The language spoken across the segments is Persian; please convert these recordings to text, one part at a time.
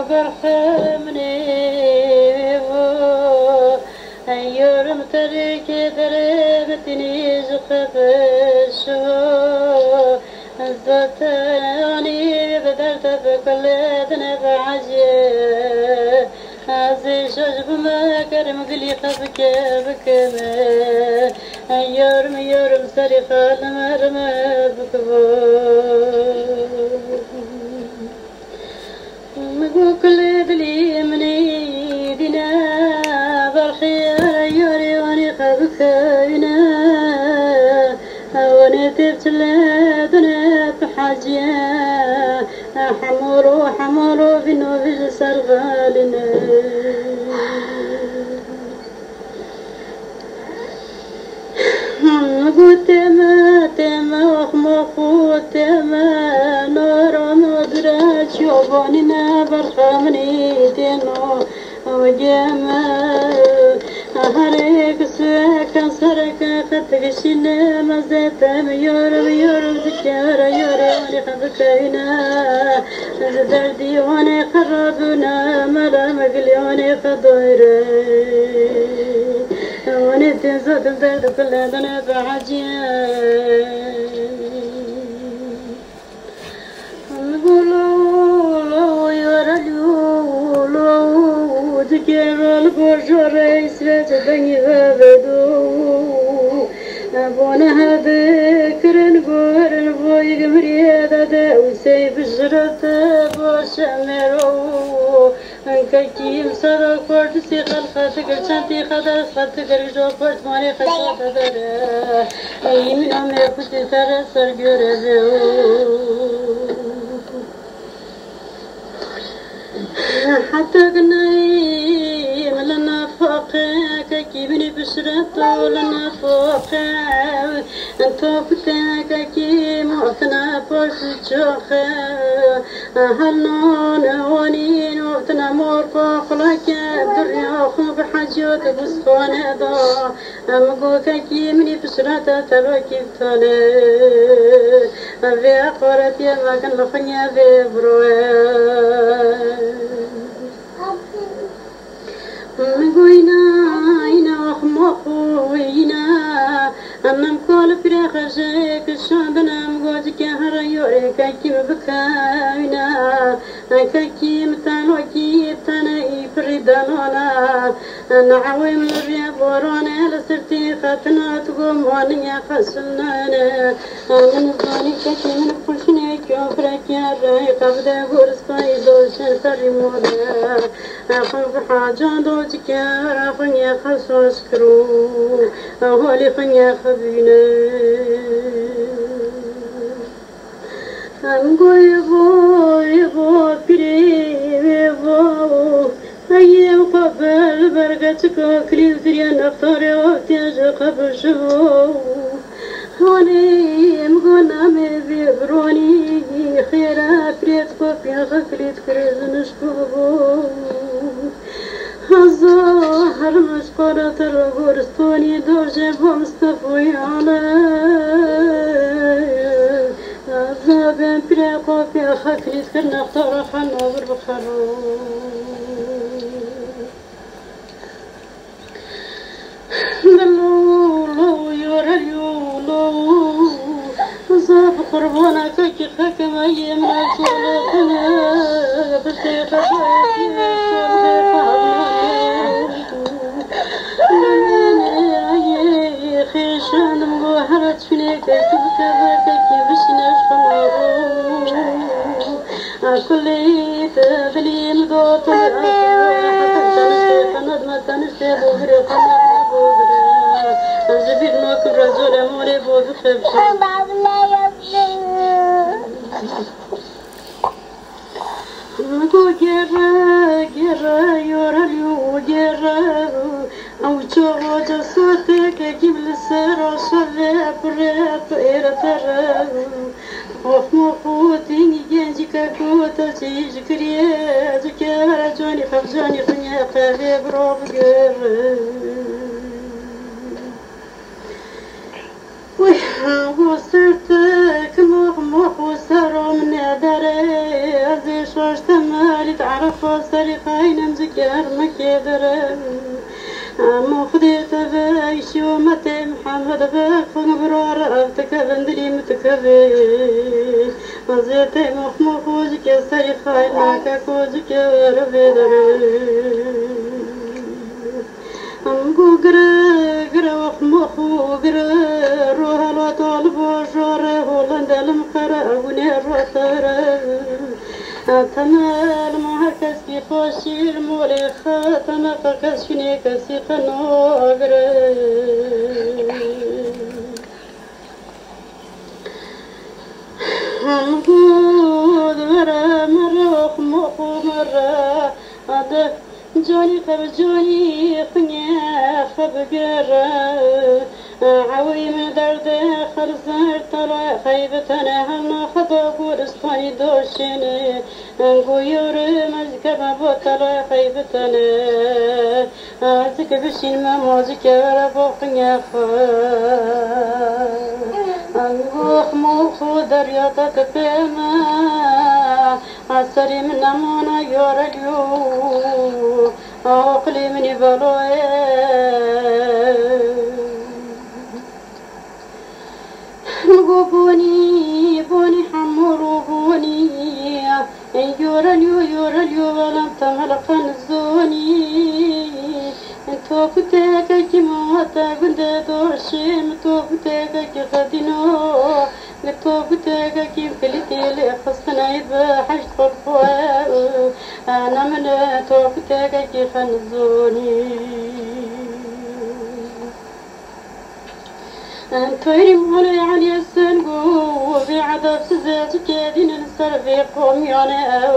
برحمني يورم ترك دربتني زخفشو زتاني بدرت بكل ذنب عجيه عزي شجب ما كرم قلي خفك بكما يورم سريخ المرم بكبو كل دلي مني دينا بالخير يوري واني خبكينا واني تبتلا دنا بحاجيا حمولو بنو في سرغالنا قلت تما وخمخو تما نور مدرج شوفوننا برخمني تنو وجما هريك سواك سرك خدك شنا مزيت ميور ذكر يوري خبكينا دردي وانا خربنا ملا مقلي وانا خضيري وانا تنزل الدرد كل دنا بعجيا نقولوا يورلو ذكر البرجر يسرت بني غابدو ابونا ذكر نقول بوي مريضة وسيف الجرة بوشمرو كيم سر كورت سي خلخت كرشانتي خدر خدت كرجو كورت ماري خشات در يمين عمي كنت سر جرزو حتى قناي لنا فوق كيبني بشرت لنا فوق انتو كنت كي موتنا بوش جوخ هلون ونين وقتنا مور فوق لك دريا خو بحاجات بسخونه دا امغو كي مني بشرت تلو كيفتونه في قرات يا ما كان لخنيا في بروه مقوينا إنا وخمخوينا أمام كل فراخ جاك الشعبنا مقوجك هريوري كاكي بكاينا كاكي متانو كي بتاني فريدانونا نعوي من الرياض ورانا لسرتي خاتنا تقوم وانيا خسلنا من الظاني كاكي من الفرشني كوفرك يا راي قبدا قرصاي دوشن فريمونا أخذ حاجة دوجك أخذني خصوص كرو أهولي خني خبينا أنقو يبو بري يبو أيام قبل برقتك كلي دريان أختاري وقتياج قبل شبو هوني مقونا مبي بروني خيرا بريت قفيا خكليت كريز نشبو الظاهر مشقرة الغرستوني دوجة بمستفوي على الزابن بريقو في خكليت كرنا اختار خنوبر بخرو لو يوريولو صاب قربانا كي خكم أيام رسولتنا بشي خشاكي خيشان مغوحرت فينيك كي بشناش خنابو كلي تبلي مدوط حتى ما تنشتي بوغري خناب بوغري زبير نوك الرجل موري بوغري خبشان جرا يورلو جرا أو جوجا صوتك جيب السر وشذا بريت إيرتر خوف مخوتي جنجك كوتا تيج كريا ذكر جوني خفجاني خنيا قابي بروب جر وصرتك مخ وصاروا من داري أزيش واشتمالي تعرف وسرقين مزكر مكيدرم مخديت بايشي ومتي محمد باخن برار أفتك بندري متكبي وزيتي مخمخ وزكي سرقين ماكا كوزكي وربيدرم أمقو قرا قرا وخمخو قرا روح لو طالبو جوري هولند المقرا ونير وطرا تمال معكس في خوشي المولي خاتم فكس فيني كسي قنو قرا أمقو قرا مرة وخمخو مرة جوني خب جوني خنيا خب قرا عوي من درد خرزر طلع خيبتنا هم خطا قرصاني دوشني نقول مزكب بطلع خيبتنا ازك بشين ما موزك ربوقنيا خا مخو درياتك بما عسري من نمونا يورجو عقلي من بلوي بوني حمرو بوني يوراليو ولم تملق نزوني انتو كتاك كيموتا قند دورشيم تو كتاك كي خدينو انتو كتاك كيف كلتي لي خصنا يبا حاجة خلفوال انا من تو كتاك كي خنزوني انتويري مولي علي السنقو في عذاب سزات كادين نسر في قوم يانا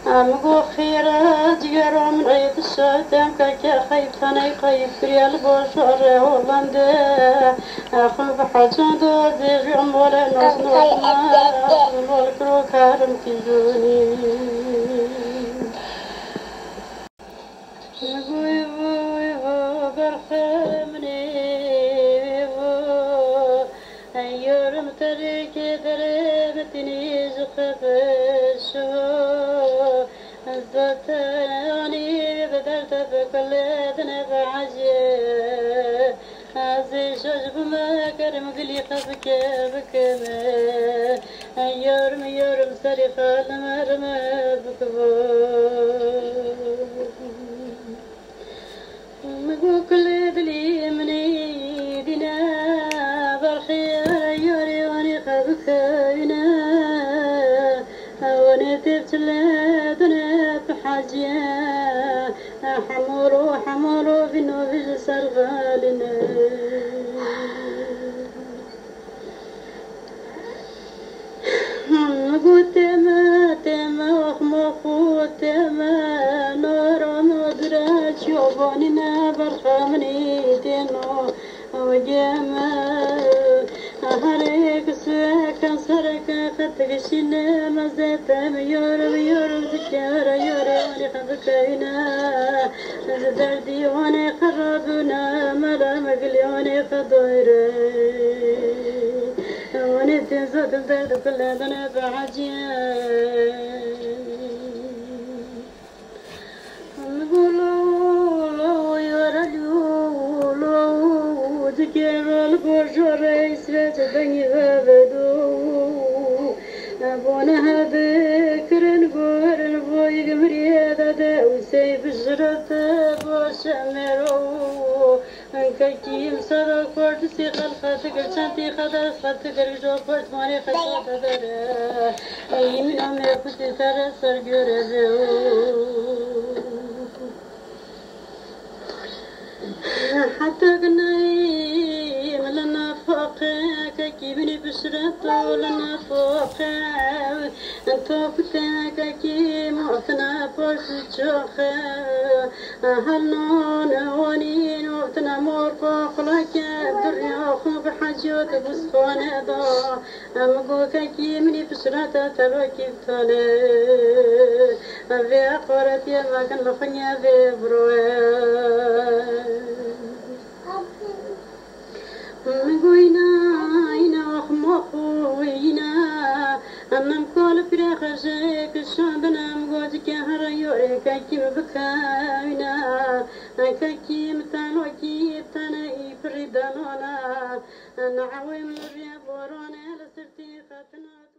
امقو خيرا جيرو من عيد الشاتم كاكا خيب ثاني خيب بريال بوشور هولندا اخو بحاجان دو زيجي مولا نوزنو والكرو كارم تيجوني برخمني يورم تريك دربتني زخفشو زدتني بدرت بكل ذنب عجي عزي شجب ما كرم قلي خفك بكما يورم سريخ المرم بكبو مقو كل دلي مني دينا بكينا ونتبت لدنا بحاجة حمرو في نوفي سرغالنا قلت تما وخمخو تما نور مدرج يوباننا برخمني تنو وجمال هريك سكن سرك خدك شنا مزيت يورم ذكر يورم خدكينا دردي وانا خربنا ملا مقلي وانا خضيري وانا تنزل الدرد كل ذنب عجيب نقولوا يورلو ذكر البرجر سرت بني غابدو أبونا ذكر نقول بوي مريضة دا وسيف الجرة بوشمرو كيم سر كورد سي خلقتك شانتي خدر خدتك جو كورد ماني خدت در أي من أمي كنت ترى سرجورة حتى قناي لنا فوقك كيبني بشرته لنا فوقك انتو كتاك كي موتنا بوش جوخ هلنون ونين وقتنا مور فوقلك دريا خوب حجوت بسخونة دا امقوك كي مني بشرته تلو كيفتاني في أقورتي ما كان لخنيا في بروي مقوينا إنا وخمخوينا أمام كل فراخ رجيك الشعبنا مقودك هريورك كيم بكاينا كيم تانوكي تاني فريدانونا نعوي مريا بورونا لسرتي فتنات